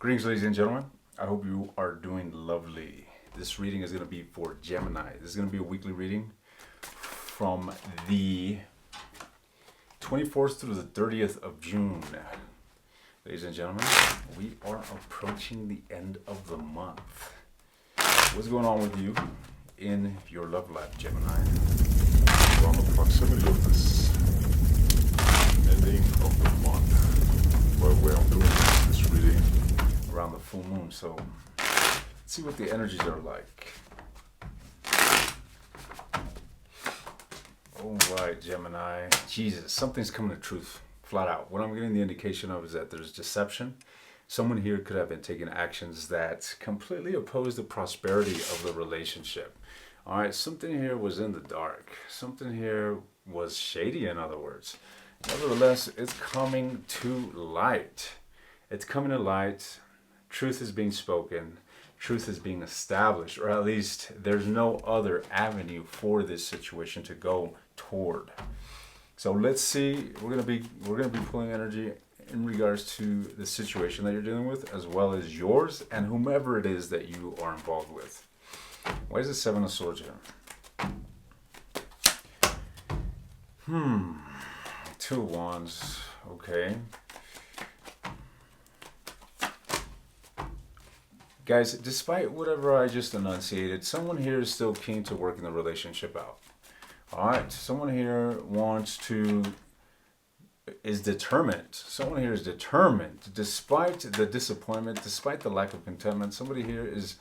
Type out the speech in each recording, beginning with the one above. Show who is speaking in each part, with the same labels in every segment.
Speaker 1: Greetings, ladies and gentlemen. I hope you are doing lovely. This reading is going to be for Gemini. This is going to be a weekly reading from the 24th through the 30th of June. Ladies and gentlemen, we are approaching the end of the month. What's going on with you in your love life, Gemini? Around the proximity of this ending of the month, where I'm doing this reading around the full moon. So let's see what the energies are like. All right, Gemini. Jesus, something's coming to truth, flat out. What I'm getting the indication of is that there's deception. Someone here could have been taking actions that completely oppose the prosperity of the relationship. All right, something here was in the dark. Something here was shady, in other words. Nevertheless, it's coming to light. It's coming to light. Truth is being spoken. Truth is being established, or at least there's no other avenue for this situation to go toward. So let's see. We're gonna be pulling energy in regards to the situation that you're dealing with, as well as yours and whomever it is that you are involved with. Why is the Seven of Swords here? Two of Wands. Okay. Guys, despite whatever I just enunciated, someone here is still keen to working the relationship out. Alright, someone here is determined. Someone here is determined, despite the disappointment, despite the lack of contentment. Somebody here is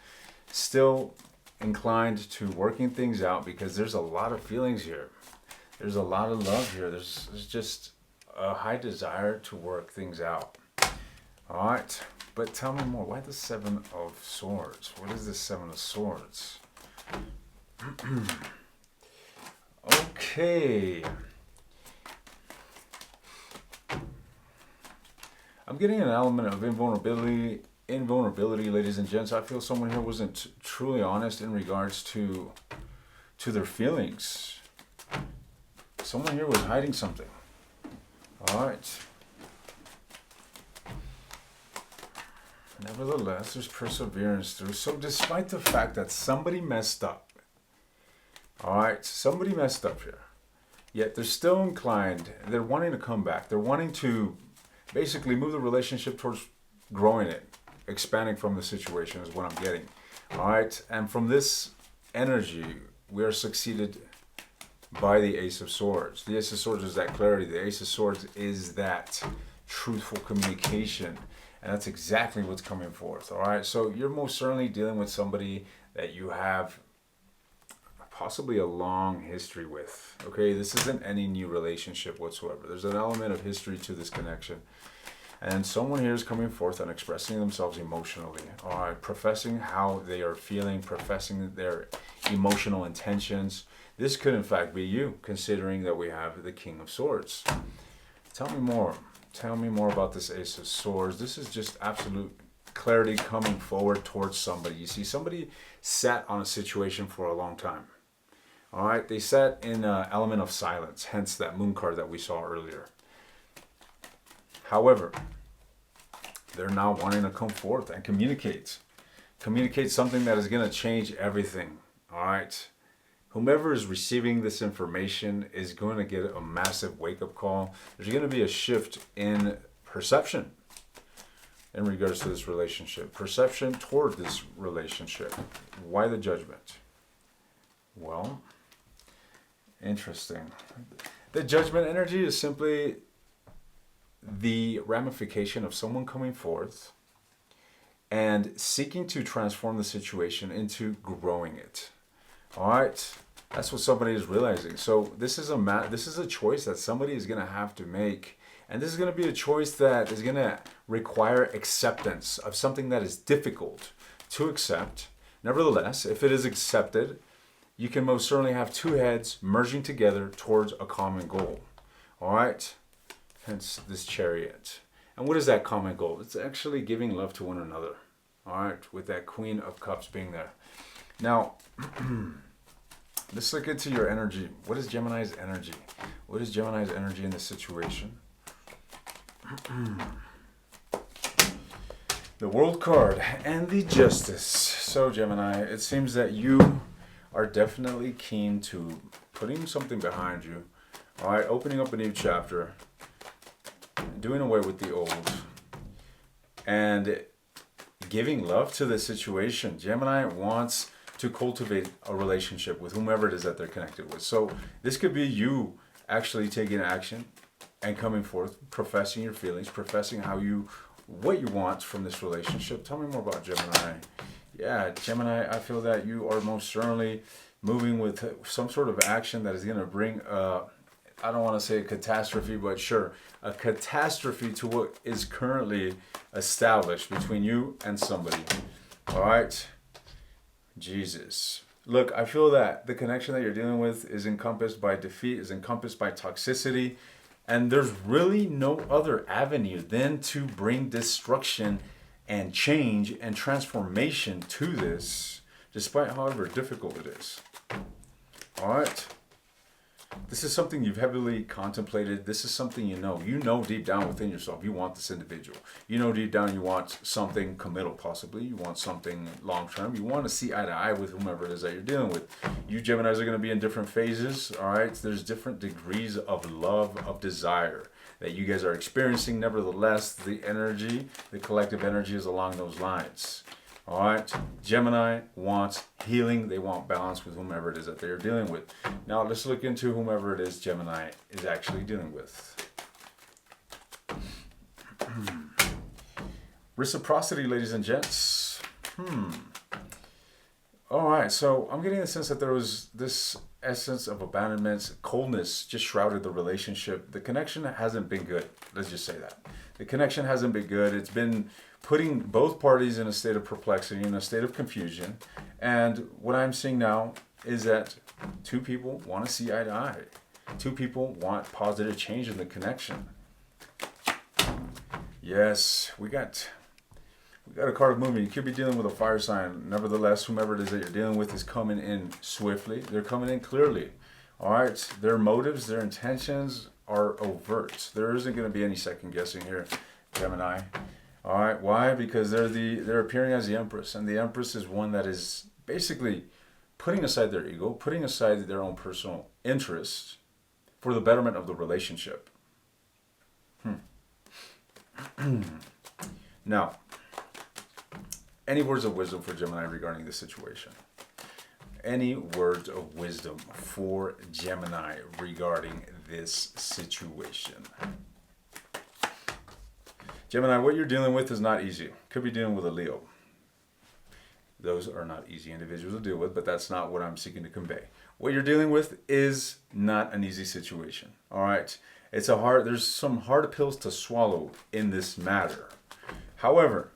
Speaker 1: still inclined to working things out because there's a lot of feelings here. There's a lot of love here. There's just a high desire to work things out. Alright. But tell me more. Why the Seven of Swords? What is the Seven of Swords? Okay. I'm getting an element of invulnerability, ladies and gents. I feel someone here wasn't truly honest in regards to their feelings. Someone here was hiding something. All right. Nevertheless, there's perseverance through. So despite the fact that somebody messed up, all right, somebody messed up here, yet they're still inclined, they're wanting to come back. They're wanting to basically move the relationship towards growing it, expanding from the situation is what I'm getting. All right, and from this energy, we are succeeded by the Ace of Swords. The Ace of Swords is that clarity. The Ace of Swords is that truthful communication. And that's exactly what's coming forth. All right. So you're most certainly dealing with somebody that you have possibly a long history with. Okay. This isn't any new relationship whatsoever. There's an element of history to this connection. And someone here is coming forth and expressing themselves emotionally. All right. Professing how they are feeling, professing their emotional intentions. This could, in fact, be you, considering that we have the King of Swords. Tell me more. Tell me more about this Ace of Swords. This is just absolute clarity coming forward towards somebody. You see, somebody sat on a situation for a long time. All right, they sat in an element of silence, hence that moon card that we saw earlier. However, they're now wanting to come forth and communicate. Communicate something that is going to change everything. All right. Whomever is receiving this information is going to get a massive wake-up call. There's going to be a shift in perception in regards to this relationship. Perception toward this relationship. Why the Judgment? Well, interesting. The Judgment energy is simply the ramification of someone coming forth and seeking to transform the situation into growing it. All right, that's what somebody is realizing. So this is a choice that somebody is going to have to make, and this is going to be a choice that is going to require acceptance of something that is difficult to accept. Nevertheless, if it is accepted, you can most certainly have two heads merging together towards a common goal. All right, hence this Chariot. And what is that common goal? It's actually giving love to one another. All right, with that Queen of Cups being there. Now, let's look into your energy. What is Gemini's energy? What is Gemini's energy in this situation? The World card and the Justice. So Gemini, it seems that you are definitely keen to putting something behind you. All right, opening up a new chapter, doing away with the old, and giving love to the situation. Gemini wants to cultivate a relationship with whomever it is that they're connected with. So this could be you actually taking action and coming forth, professing your feelings, professing what you want from this relationship. Tell me more about Gemini. Yeah, Gemini, I feel that you are most certainly moving with some sort of action that is going to bring, I don't want to say a catastrophe, but sure, a catastrophe to what is currently established between you and somebody. All right? Jesus. Look, I feel that the connection that you're dealing with is encompassed by defeat, is encompassed by toxicity, and there's really no other avenue than to bring destruction and change and transformation to this, despite however difficult it is. All right? This is something you've heavily contemplated. This is something you know. You know deep down within yourself, you want this individual. You know deep down you want something committal, possibly. You want something long-term. You want to see eye to eye with whomever it is that you're dealing with. You Geminis are going to be in different phases, all right? There's different degrees of love, of desire that you guys are experiencing. Nevertheless, the energy, the collective energy is along those lines. All right, Gemini wants healing. They want balance with whomever it is that they are dealing with. Now, let's look into whomever it is Gemini is actually dealing with. Reciprocity, ladies and gents. All right, so I'm getting the sense that there was this essence of abandonment, coldness just shrouded the relationship. The connection hasn't been good. Let's just say that. The connection hasn't been good. It's been putting both parties in a state of perplexity, in a state of confusion. And what I'm seeing now is that two people want to see eye to eye. Two people want positive change in the connection. Yes, we got a card of movement. You could be dealing with a fire sign. Nevertheless, whomever it is that you're dealing with is coming in swiftly. They're coming in clearly. All right, their motives, their intentions are overt. There isn't going to be any second guessing here, Gemini. All right, why? Because they're appearing as the Empress, and the Empress is one that is basically putting aside their ego, putting aside their own personal interests for the betterment of the relationship. Now, any words of wisdom for Gemini regarding this situation? Any words of wisdom for Gemini regarding this situation? Gemini, what you're dealing with is not easy. Could be dealing with a Leo. Those are not easy individuals to deal with, but that's not what I'm seeking to convey. What you're dealing with is not an easy situation. All right? There's some hard pills to swallow in this matter. However,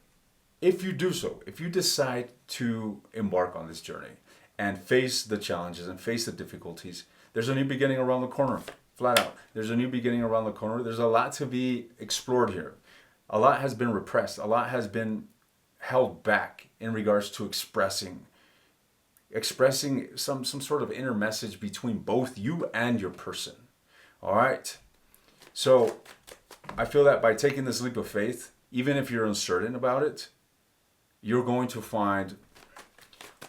Speaker 1: if you do so, if you decide to embark on this journey and face the challenges and face the difficulties, there's a new beginning around the corner, flat out. There's a new beginning around the corner. There's a lot to be explored here. A lot has been repressed. A lot has been held back in regards to expressing some sort of inner message between both you and your person. All right? So I feel that by taking this leap of faith, even if you're uncertain about it, you're going to find,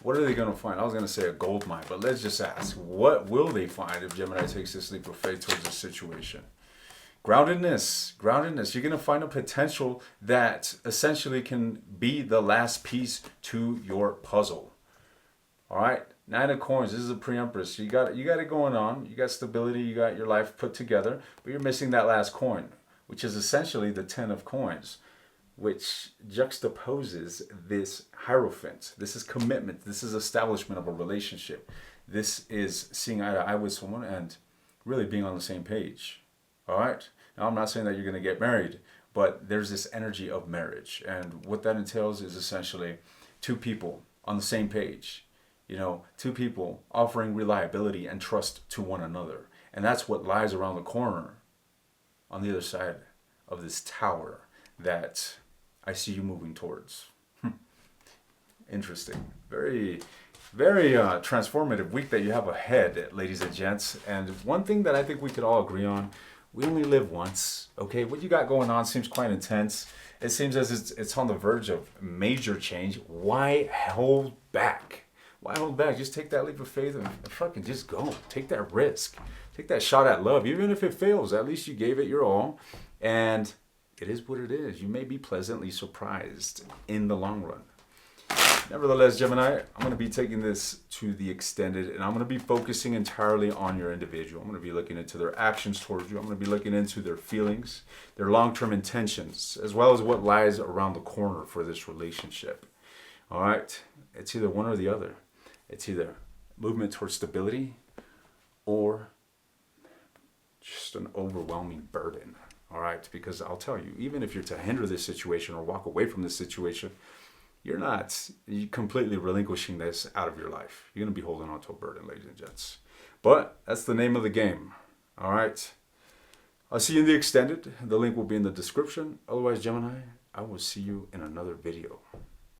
Speaker 1: what are they going to find? I was going to say a gold mine, but let's just ask, what will they find if Gemini takes this leap of faith towards this situation? Groundedness. You're going to find a potential that essentially can be the last piece to your puzzle. All right? 9 of Coins. This is a pre-Empress. You got it going on. You got stability. You got your life put together. But you're missing that last coin, which is essentially the 10 of Coins, which juxtaposes this Hierophant. This is commitment. This is establishment of a relationship. This is seeing eye to eye with someone and really being on the same page. All right? Now, I'm not saying that you're going to get married, but there's this energy of marriage. And what that entails is essentially two people on the same page. You know, two people offering reliability and trust to one another. And that's what lies around the corner on the other side of this tower that I see you moving towards. Interesting. Very, very transformative week that you have ahead, ladies and gents. And one thing that I think we could all agree on, we only live once, okay? What you got going on seems quite intense. It seems as it's on the verge of major change. Why hold back? Why hold back? Just take that leap of faith and fucking just go. Take that risk. Take that shot at love. Even if it fails, at least you gave it your all. And it is what it is. You may be pleasantly surprised in the long run. Nevertheless, Gemini, I'm going to be taking this to the extended, and I'm going to be focusing entirely on your individual. I'm going to be looking into their actions towards you. I'm going to be looking into their feelings, their long-term intentions, as well as what lies around the corner for this relationship. All right? It's either one or the other. It's either movement towards stability or just an overwhelming burden. All right? Because I'll tell you, even if you're to hinder this situation or walk away from this situation, you're not completely relinquishing this out of your life. You're going to be holding on to a burden, ladies and gents. But that's the name of the game. All right. I'll see you in the extended. The link will be in the description. Otherwise, Gemini, I will see you in another video.